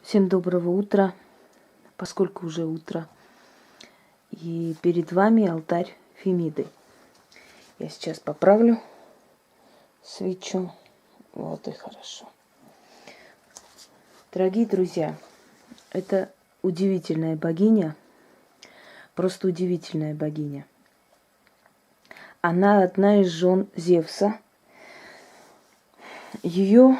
Всем доброго утра, поскольку уже утро. И перед вами алтарь Фемиды. Я сейчас поправлю свечу. Вот и хорошо. Дорогие друзья, это удивительная богиня, просто удивительная богиня. Она одна из жен Зевса. Ее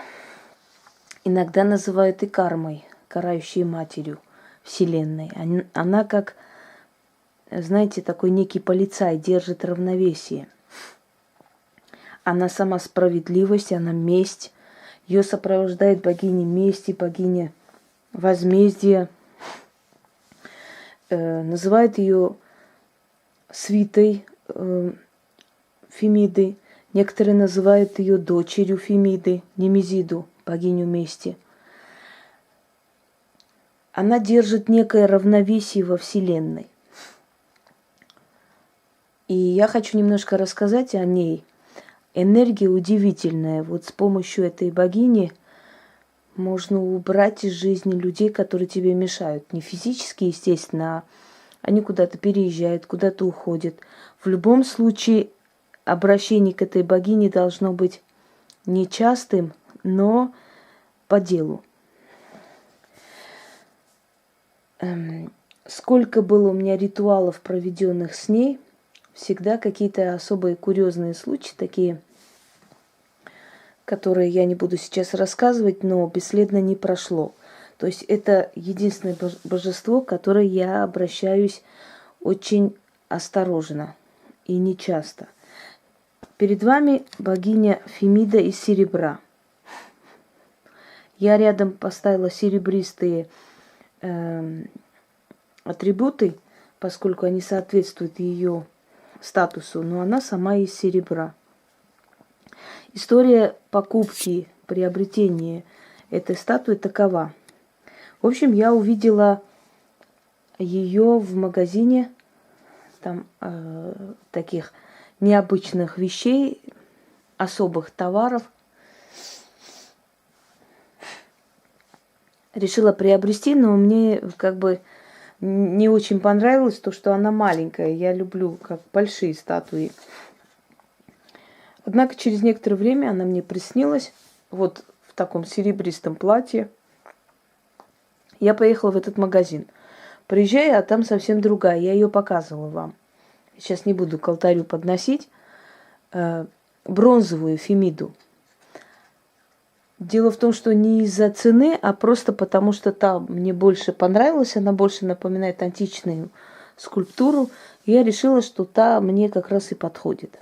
иногда называют и кармой, карающей матерью Вселенной. Она как, знаете, такой некий полицай, держит равновесие. Она сама справедливость, она месть. Ее сопровождает богиня мести, богиня возмездия. Называют ее свитой Фемиды. Некоторые называют ее дочерью Фемиды, Немезиду, богиню мести. Она держит некое равновесие во Вселенной. И я хочу немножко рассказать о ней. Энергия удивительная. Вот с помощью этой богини можно убрать из жизни людей, которые тебе мешают. Не физически, естественно, а они куда-то переезжают, куда-то уходят. В любом случае обращение к этой богине должно быть нечастым, но по делу. Сколько было у меня ритуалов, проведенных с ней, всегда какие-то особые курьезные случаи, такие, которые я не буду сейчас рассказывать, но бесследно не прошло. То есть это единственное божество, к которое я обращаюсь очень осторожно и нечасто. Перед вами богиня Фемида из серебра. Я рядом поставила серебристые атрибуты, поскольку они соответствуют ее статусу, но она сама из серебра. История покупки, приобретения этой статуи такова. В общем, я увидела ее в магазине, там таких необычных вещей, особых товаров. Решила приобрести, но мне как бы не очень понравилось то, что она маленькая. Я люблю как большие статуи. Однако через некоторое время она мне приснилась вот в таком серебристом платье. Я поехала в этот магазин. Приезжаю, а там совсем другая. Я ее показывала вам. Сейчас не буду к алтарю подносить. Бронзовую Фемиду. Дело в том, что не из-за цены, а просто потому, что та мне больше понравилась, она больше напоминает античную скульптуру. И я решила, что та мне как раз и подходит.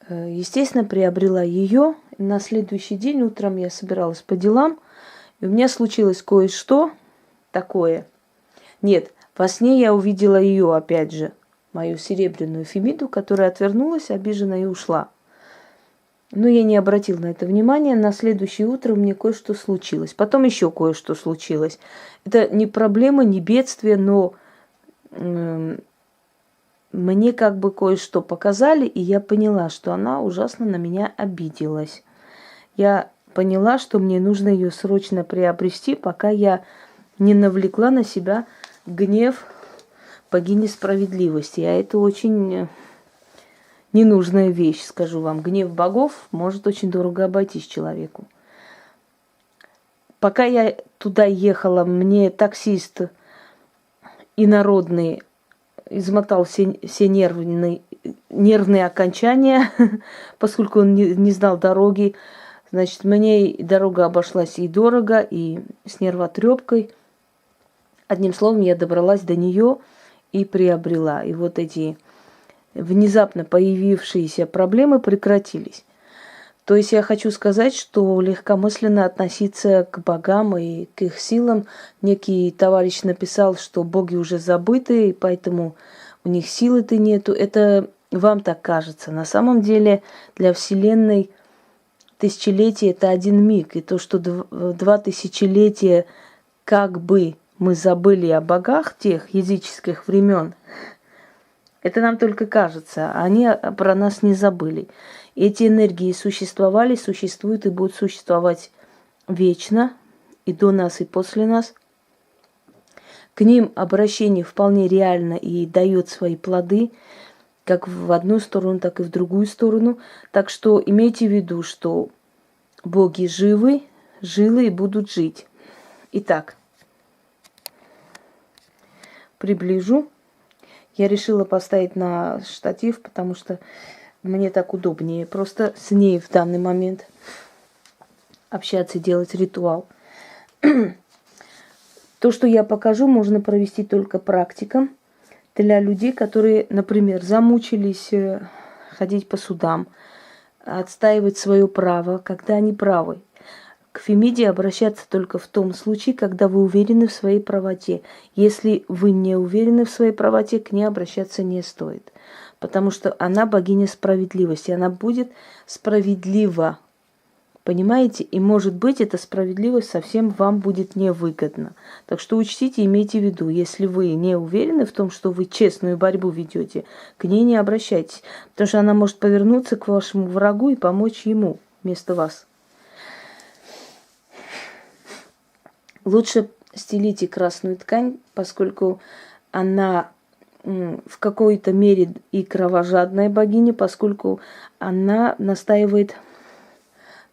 Естественно, приобрела ее. На следующий день утром я собиралась по делам, и у меня случилось кое-что такое. Нет, во сне я увидела ее, опять же, мою серебряную Фемиду, которая отвернулась, обиженно и ушла. Но я не обратила на это внимания. На следующее утро мне кое-что случилось. Потом еще кое-что случилось. Это не проблема, не бедствие, но мне как бы кое-что показали, и я поняла, что она ужасно на меня обиделась. Я поняла, что мне нужно ее срочно приобрести, пока я не навлекла на себя гнев богини справедливости. А это очень ненужная вещь, скажу вам. Гнев богов может очень дорого обойтись человеку. Пока я туда ехала, мне таксист инородный измотал все нервные окончания, поскольку он не знал дороги. Значит, мне дорога обошлась и дорого, и с нервотрепкой. Одним словом, я добралась до нее и приобрела. И вот эти внезапно появившиеся проблемы прекратились. То есть я хочу сказать, что легкомысленно относиться к богам и к их силам. Некий товарищ написал, что боги уже забыты, и поэтому у них силы-то нету. Это вам так кажется. На самом деле для Вселенной тысячелетие – это один миг. И то, что 2 тысячелетия как бы мы забыли о богах тех языческих времен, это нам только кажется. Они про нас не забыли. Эти энергии существовали, существуют и будут существовать вечно, и до нас, и после нас. К ним обращение вполне реально и дает свои плоды, как в одну сторону, так и в другую сторону. Так что имейте в виду, что боги живы, жилы и будут жить. Итак, приближу. Я решила поставить на штатив, потому что мне так удобнее просто с ней в данный момент общаться и делать ритуал. То, что я покажу, можно провести только практикам для людей, которые, например, замучились ходить по судам, отстаивать свое право, когда они правы. К Фемиде обращаться только в том случае, когда вы уверены в своей правоте. Если вы не уверены в своей правоте, к ней обращаться не стоит. Потому что она богиня справедливости. Она будет справедлива. Понимаете? И может быть, эта справедливость совсем вам будет невыгодна. Так что учтите, имейте в виду, если вы не уверены в том, что вы честную борьбу ведете, к ней не обращайтесь. Потому что она может повернуться к вашему врагу и помочь ему вместо вас. Лучше стелите красную ткань, поскольку она в какой-то мере и кровожадная богиня, поскольку она настаивает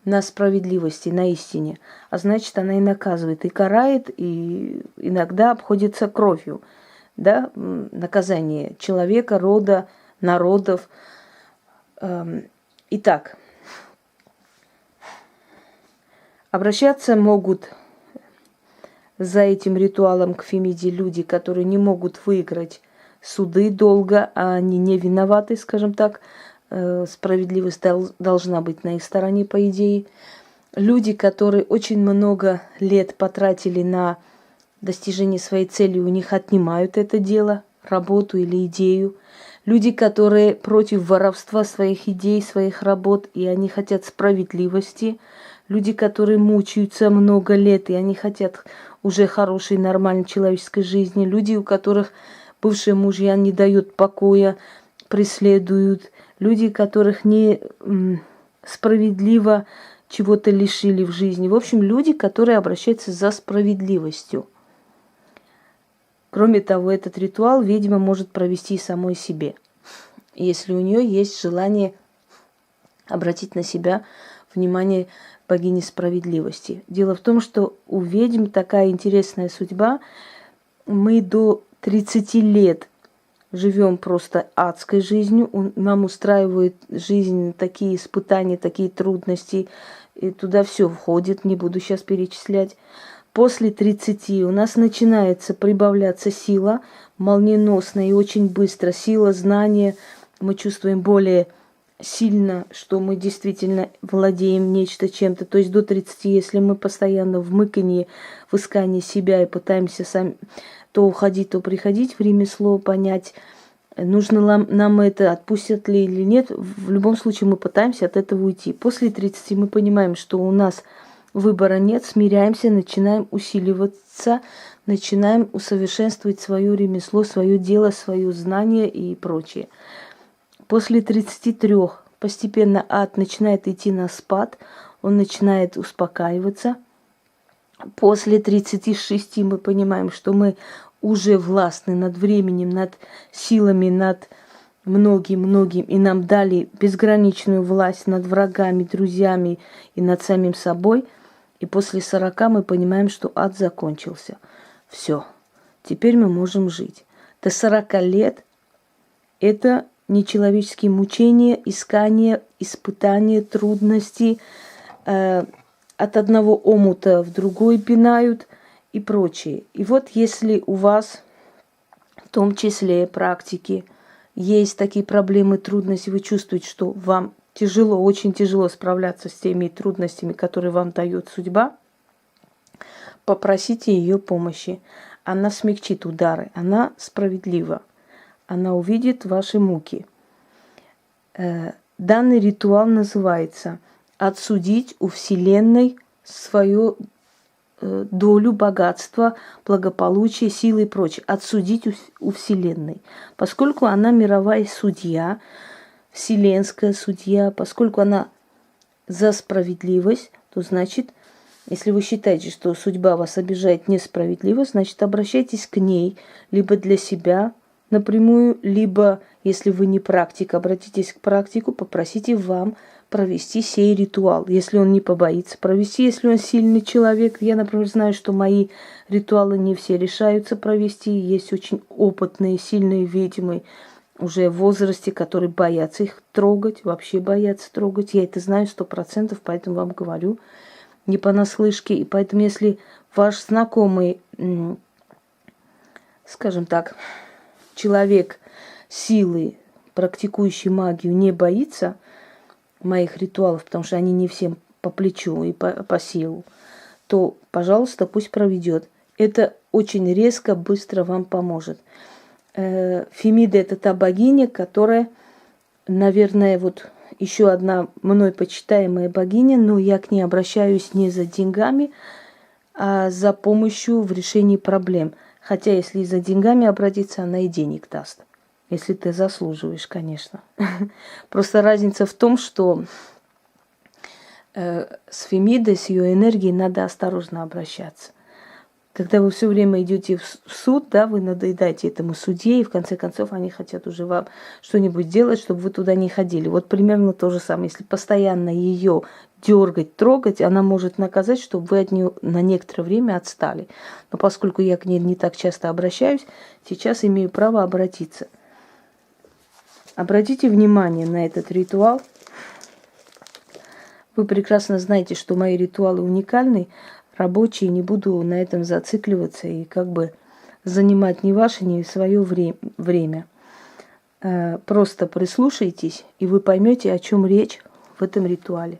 на справедливости, на истине. А значит, она и наказывает, и карает, и иногда обходится кровью. Да? Наказание человека, рода, народов. Итак, обращаться могут за этим ритуалом к Фемиде люди, которые не могут выиграть суды долго, а они не виноваты, скажем так. Справедливость должна быть на их стороне, по идее. Люди, которые очень много лет потратили на достижение своей цели, у них отнимают это дело, работу или идею. Люди, которые против воровства своих идей, своих работ, и они хотят справедливости. Люди, которые мучаются много лет, и они хотят уже хорошей, нормальной человеческой жизни. Люди, у которых бывшие мужья не дают покоя, преследуют. Люди, которых не справедливо чего-то лишили в жизни. В общем, люди, которые обращаются за справедливостью. Кроме того, этот ритуал ведьма может провести самой себе, если у нее есть желание обратить на себя внимание богини справедливости. Дело в том, что у ведьм такая интересная судьба. Мы до 30 лет живем просто адской жизнью, нам устраивают жизнь такие испытания, такие трудности, и туда все входит, не буду сейчас перечислять. После 30 у нас начинается прибавляться сила, молниеносно и очень быстро, сила, знания, мы чувствуем более сильно, что мы действительно владеем нечто чем-то. То есть до 30, если мы постоянно в мыканье, в искании себя и пытаемся сами то уходить, то приходить в ремесло, понять, нужно ли нам это, отпустят ли или нет. В любом случае мы пытаемся от этого уйти. После 30 мы понимаем, что у нас выбора нет, смиряемся, начинаем усиливаться, начинаем усовершенствовать свое ремесло, свое дело, свое знание и прочее. После 33 постепенно ад начинает идти на спад, он начинает успокаиваться. После 36 мы понимаем, что мы уже властны над временем, над силами, над многим, и нам дали безграничную власть над врагами, друзьями и над самим собой. И после 40 мы понимаем, что ад закончился. Все, теперь мы можем жить. До 40 лет это нечеловеческие мучения, искания, испытания, трудности, от одного омута в другой пинают и прочее. И вот если у вас, в том числе практики, есть такие проблемы, трудности, вы чувствуете, что вам тяжело, очень тяжело справляться с теми трудностями, которые вам дает судьба, попросите ее помощи. Она смягчит удары, она справедлива, она увидит ваши муки. Данный ритуал называется «Отсудить у Вселенной свою долю богатства, благополучия, силы и прочее». Отсудить у Вселенной. Поскольку она мировая судья, вселенская судья, поскольку она за справедливость, то значит Если вы считаете, что судьба вас обижает несправедливо, значит, обращайтесь к ней либо для себя напрямую, либо, если вы не практик, обратитесь к практику, попросите вам провести сей ритуал. Если он не побоится провести, если он сильный человек. Я, например, знаю, что мои ритуалы не все решаются провести. Есть очень опытные, сильные ведьмы уже в возрасте, которые боятся их трогать, вообще боятся трогать. Я это знаю 100%, поэтому вам говорю не понаслышке. И поэтому, если ваш знакомый, скажем так, человек силы, практикующий магию, не боится моих ритуалов, потому что они не всем по плечу и по силу, то, пожалуйста, пусть проведет. Это очень резко, быстро вам поможет. Фемида – это та богиня, которая, наверное, вот еще одна мной почитаемая богиня, но я к ней обращаюсь не за деньгами, а за помощью в решении проблем. Хотя, если за деньгами обратиться, она и денег даст. Если ты заслуживаешь, конечно. Просто разница в том, что с Фемидой, с ее энергией надо осторожно обращаться. Когда вы все время идете в суд, да, вы надоедаете этому судье, и в конце концов они хотят уже вам что-нибудь делать, чтобы вы туда не ходили. Вот примерно то же самое. Если постоянно ее дергать, трогать, она может наказать, чтобы вы от нее на некоторое время отстали. Но поскольку я к ней не так часто обращаюсь, сейчас имею право обратиться. Обратите внимание на этот ритуал. Вы прекрасно знаете, что мои ритуалы уникальны, рабочие, не буду на этом зацикливаться и как бы занимать ни ваше, ни свое время. Просто прислушайтесь, и вы поймете, о чем речь в этом ритуале.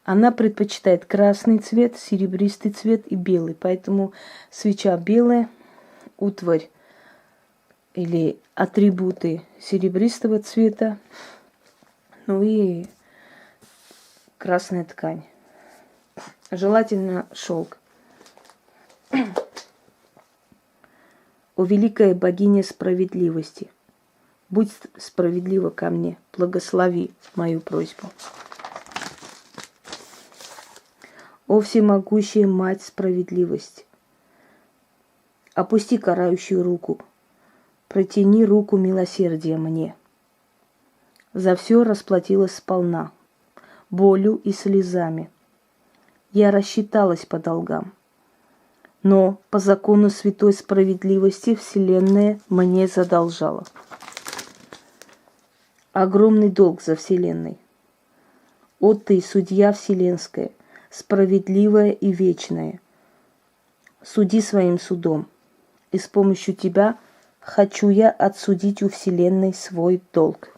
Она предпочитает красный цвет, серебристый цвет и белый, поэтому свеча белая, утварь или атрибуты серебристого цвета, ну и красная ткань. Желательно шелк. О великая богиня справедливости, будь справедлива ко мне, благослови мою просьбу. О всемогущая мать справедливости, опусти карающую руку, протяни руку милосердия мне. За все расплатилась сполна, болью и слезами. Я рассчиталась по долгам, но по закону святой справедливости Вселенная мне задолжала. Огромный долг за Вселенной. О ты, судья вселенская, справедливая и вечная, суди своим судом, и с помощью тебя хочу я отсудить у Вселенной свой долг.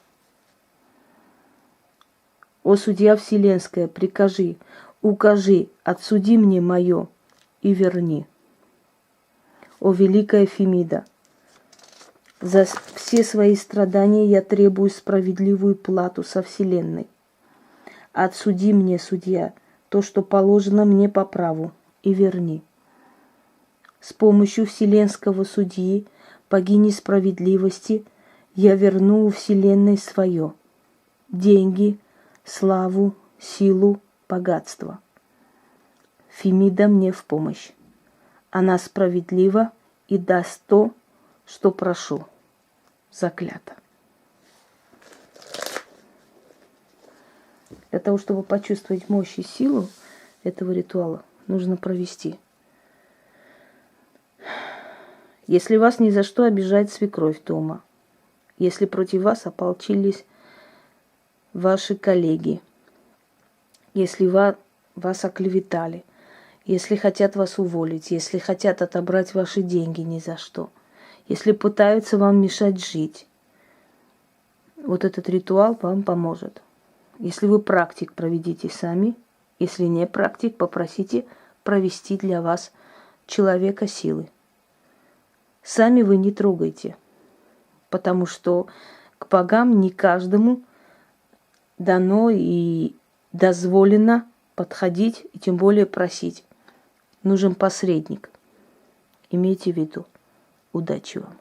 О судья вселенская, прикажи, укажи, отсуди мне мое и верни. О великая Фемида, за все свои страдания я требую справедливую плату со Вселенной. Отсуди мне, судья, то, что положено мне по праву, и верни. С помощью вселенского судьи, богини справедливости, я верну у Вселенной свое: деньги, славу, силу, богатство. Фемида мне в помощь. Она справедлива и даст то, что прошу. Заклято. Для того, чтобы почувствовать мощь и силу этого ритуала, нужно провести. Если вас ни за что обижает свекровь дома, если против вас ополчились ваши коллеги, если вас оклеветали, если хотят вас уволить, если хотят отобрать ваши деньги ни за что, если пытаются вам мешать жить, вот этот ритуал вам поможет. Если вы практик, проведите сами. Если не практик, попросите провести для вас человека силы. Сами вы не трогайте, потому что к богам не каждому дано и дозволено подходить, и тем более просить. Нужен посредник. Имейте в виду. Удачи вам.